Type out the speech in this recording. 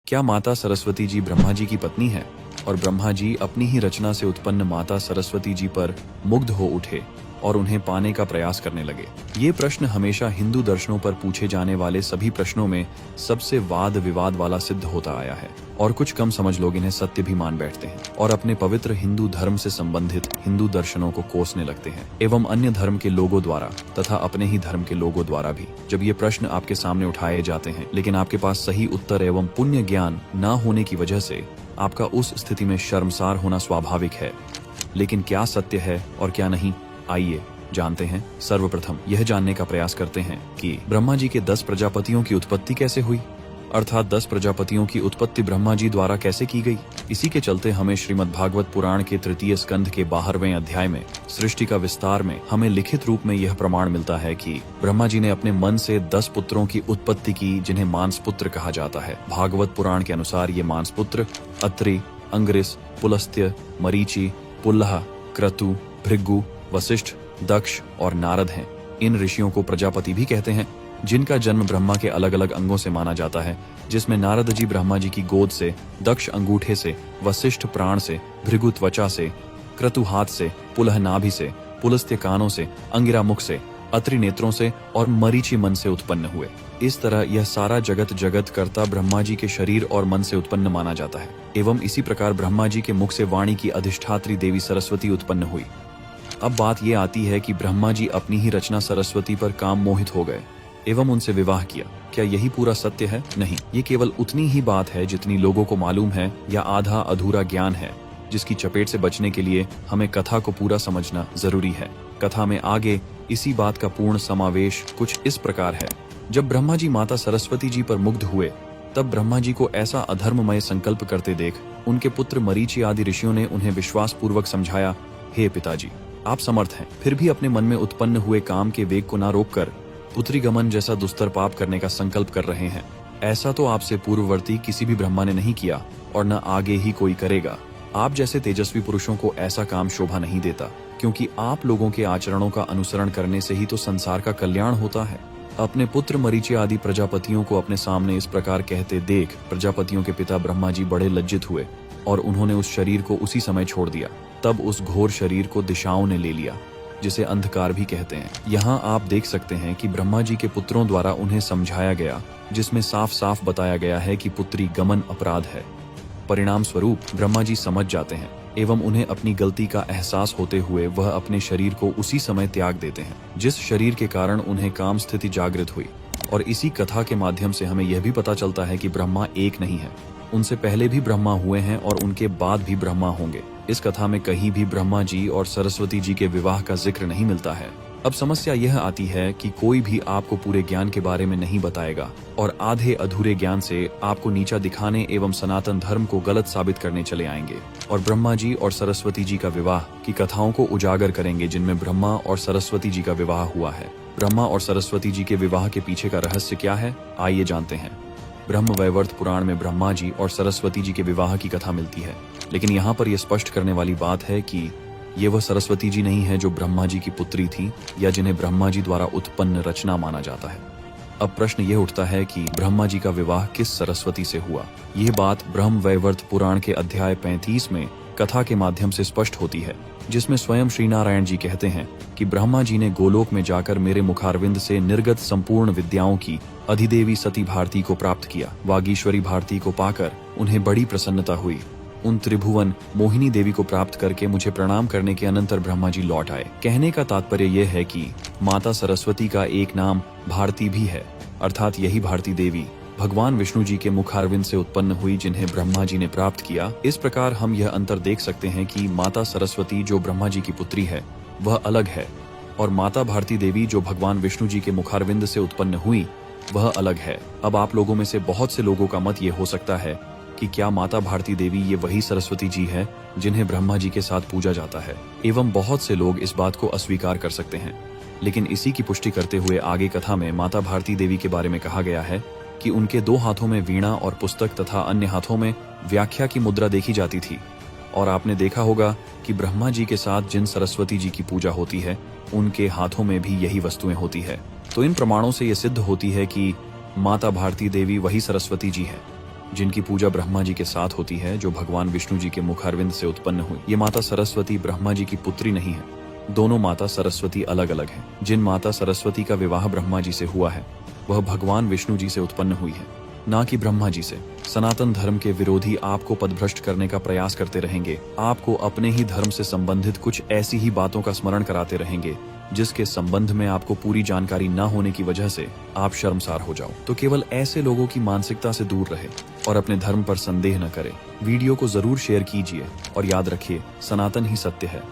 क्या माता सरस्वती जी ब्रह्मा जी की पत्नी है और ब्रह्मा जी अपनी ही रचना से उत्पन्न माता सरस्वती जी पर मुग्ध हो उठे और उन्हें पाने का प्रयास करने लगे? ये प्रश्न हमेशा हिंदू दर्शनों पर पूछे जाने वाले सभी प्रश्नों में सबसे वाद विवाद वाला सिद्ध होता आया है और कुछ कम समझ लोग इन्हें सत्य भी मान बैठते हैं और अपने पवित्र हिंदू धर्म से संबंधित हिंदू दर्शनों को कोसने लगते हैं एवं अन्य धर्म के लोगों द्वारा तथा अपने ही धर्म के लोगों द्वारा भी। जब ये प्रश्न आपके सामने उठाए जाते हैं लेकिन आपके पास सही उत्तर एवं पुण्य ज्ञान न होने की वजह से आपका उस स्थिति में शर्मसार होना स्वाभाविक है। लेकिन क्या सत्य है और क्या नहीं, आइए जानते हैं। सर्वप्रथम यह जानने का प्रयास करते हैं कि ब्रह्मा जी के 10 प्रजापतियों की उत्पत्ति कैसे हुई, अर्थात 10 प्रजापतियों की उत्पत्ति ब्रह्मा जी द्वारा कैसे की गई। इसी के चलते हमें श्रीमद् भागवत पुराण के 3 स्कंध के 12वें अध्याय में सृष्टि का विस्तार में हमें लिखित रूप में यह प्रमाण मिलता है कि ब्रह्मा जी ने अपने मन से 10 पुत्रों की उत्पत्ति की जिन्हें मानसपुत्र कहा जाता है। भागवत पुराण के अनुसार ये मानसपुत्र अत्रि, अंग्रिस, पुलस्त्य, मरीचि, पुल्लह, क्रतु, भृगु, वशिष्ठ, दक्ष और नारद हैं। इन ऋषियों को प्रजापति भी कहते हैं जिनका जन्म ब्रह्मा के अलग अलग अंगों से माना जाता है, जिसमें नारद जी ब्रह्मा जी की गोद से, दक्ष अंगूठे से, वशिष्ठ प्राण से, भृगु त्वचा से, क्रतु हाथ से, पुलह नाभि से, पुलस्त्य कानों से, अंगिरा मुख से, अत्रि नेत्रों से और मरीचि मन से उत्पन्न हुए। इस तरह यह सारा जगत कर्ता ब्रह्मा जी के शरीर और मन से उत्पन्न माना जाता है एवं इसी प्रकार ब्रह्मा जी के मुख से वाणी की अधिष्ठात्री देवी सरस्वती उत्पन्न हुई। अब बात ये आती है कि ब्रह्मा जी अपनी ही रचना सरस्वती पर काम मोहित हो गए एवं उनसे विवाह किया। क्या यही पूरा सत्य है? नहीं, ये केवल उतनी ही बात है जितनी लोगों को मालूम है या आधा अधूरा ज्ञान है, जिसकी चपेट से बचने के लिए हमें कथा को पूरा समझना जरूरी है। कथा में आगे इसी बात का पूर्ण समावेश कुछ इस प्रकार है। जब ब्रह्मा जी माता सरस्वती जी पर मुग्ध हुए तब ब्रह्मा जी को ऐसा अधर्ममय संकल्प करते देख उनके पुत्र मरीचि आदि ऋषियों ने उन्हें विश्वास पूर्वक समझाया, हे पिताजी, आप समर्थ हैं, फिर भी अपने मन में उत्पन्न हुए काम के वेग को न रोककर पुत्री गमन जैसा दुस्तर पाप करने का संकल्प कर रहे हैं। ऐसा तो आपसे पूर्ववर्ती किसी भी ब्रह्मा ने नहीं किया और न आगे ही कोई करेगा। आप जैसे तेजस्वी पुरुषों को ऐसा काम शोभा नहीं देता, क्योंकि आप लोगों के आचरणों का अनुसरण करने से ही तो संसार का कल्याण होता है। अपने पुत्र मरीचि आदि प्रजापतियों को अपने सामने इस प्रकार कहते देख प्रजापतियों के पिता ब्रह्मा जी बड़े लज्जित हुए और उन्होंने उस शरीर को उसी समय छोड़ दिया। तब उस घोर शरीर को दिशाओं ने ले लिया, जिसे अंधकार भी कहते हैं। यहाँ आप देख सकते हैं कि ब्रह्मा जी के पुत्रों द्वारा उन्हें समझाया गया, जिसमें साफ साफ बताया गया है कि पुत्री गमन अपराध है। परिणाम स्वरूप ब्रह्मा जी समझ जाते हैं एवं उन्हें अपनी गलती का एहसास होते हुए वह अपने शरीर को उसी समय त्याग देते हैं, जिस शरीर के कारण उन्हें काम स्थिति जागृत हुई। और इसी कथा के माध्यम से हमें यह भी पता चलता है कि ब्रह्मा एक नहीं है, उनसे पहले भी ब्रह्मा हुए हैं और उनके बाद भी ब्रह्मा होंगे। इस कथा में कहीं भी ब्रह्मा जी और सरस्वती जी के विवाह का जिक्र नहीं मिलता है। अब समस्या यह आती है कि कोई भी आपको पूरे ज्ञान के बारे में नहीं बताएगा और आधे अधूरे ज्ञान से आपको नीचा दिखाने एवं सनातन धर्म को गलत साबित करने चले आएंगे और ब्रह्मा जी और सरस्वती जी का विवाह की कथाओं को उजागर करेंगे जिनमें ब्रह्मा और सरस्वती जी का विवाह हुआ है। ब्रह्मा और सरस्वती जी के विवाह के पीछे का रहस्य क्या है, आइए जानते हैं। ब्रह्म वैवर्त पुराण में ब्रह्मा जी और सरस्वती जी के विवाह की कथा मिलती है, लेकिन यहाँ पर यह स्पष्ट करने वाली बात है कि ये वह सरस्वती जी नहीं है जो ब्रह्मा जी की पुत्री थी या जिन्हें ब्रह्मा जी द्वारा उत्पन्न रचना माना जाता है। अब प्रश्न यह उठता है कि ब्रह्मा जी का विवाह किस सरस्वती से हुआ। यह बात ब्रह्म वैवर्त पुराण के अध्याय 35 में कथा के माध्यम से स्पष्ट होती है, जिसमें स्वयं श्री नारायण जी कहते हैं कि ब्रह्मा जी ने गोलोक में जाकर मेरे मुखारविंद से निर्गत संपूर्ण विद्याओं की अधिदेवी सती भारती को प्राप्त किया। वागीश्वरी भारती को पाकर उन्हें बड़ी प्रसन्नता हुई। उन त्रिभुवन मोहिनी देवी को प्राप्त करके मुझे प्रणाम करने के अनंतर ब्रह्मा जी लौट आए। कहने का तात्पर्य यह है कि माता सरस्वती का एक नाम भारती भी है, अर्थात यही भारती देवी भगवान विष्णु जी के मुखारविंद से उत्पन्न हुई जिन्हें ब्रह्मा जी ने प्राप्त किया। इस प्रकार हम यह अंतर देख सकते हैं कि माता सरस्वती जो ब्रह्मा जी की पुत्री है वह अलग है और माता भारती देवी जो भगवान विष्णु जी के मुखारविंद से उत्पन्न हुई वह अलग है। अब आप लोगों में से बहुत से लोगों का मत ये हो सकता है कि क्या माता भारती देवी ये वही सरस्वती जी है जिन्हें ब्रह्मा जी के साथ पूजा जाता है, एवं बहुत से लोग इस बात को अस्वीकार कर सकते हैं। लेकिन इसी की पुष्टि करते हुए आगे कथा में माता भारती देवी के बारे में कहा गया है कि उनके 2 हाथों में वीणा और पुस्तक तथा अन्य हाथों में व्याख्या की मुद्रा देखी जाती थी। और आपने देखा होगा कि ब्रह्मा जी के साथ जिन सरस्वती जी की पूजा होती है उनके हाथों में भी यही वस्तुएं होती है। तो इन प्रमाणों से ये सिद्ध होती है कि माता भारती देवी वही सरस्वती जी है। जिनकी पूजा ब्रह्मा जी के साथ होती है, जो भगवान विष्णु जी के मुखारविंद से उत्पन्न हुई। ये माता सरस्वती ब्रह्मा जी की पुत्री नहीं है। दोनों माता सरस्वती अलग अलग हैं। जिन माता सरस्वती का विवाह ब्रह्मा जी से हुआ है, वह भगवान विष्णु जी से उत्पन्न हुई है, ना कि ब्रह्मा जी से। सनातन धर्म के विरोधी आपको पदभ्रष्ट करने का प्रयास करते रहेंगे। आपको अपने ही धर्म से संबंधित कुछ ऐसी ही बातों का स्मरण कराते रहेंगे जिसके संबंध में आपको पूरी जानकारी न होने की वजह से आप शर्मसार हो जाओ। तो केवल ऐसे लोगों की मानसिकता से दूर रहे और अपने धर्म पर संदेह न करें। वीडियो को जरूर शेयर कीजिए और याद रखिए, सनातन ही सत्य है।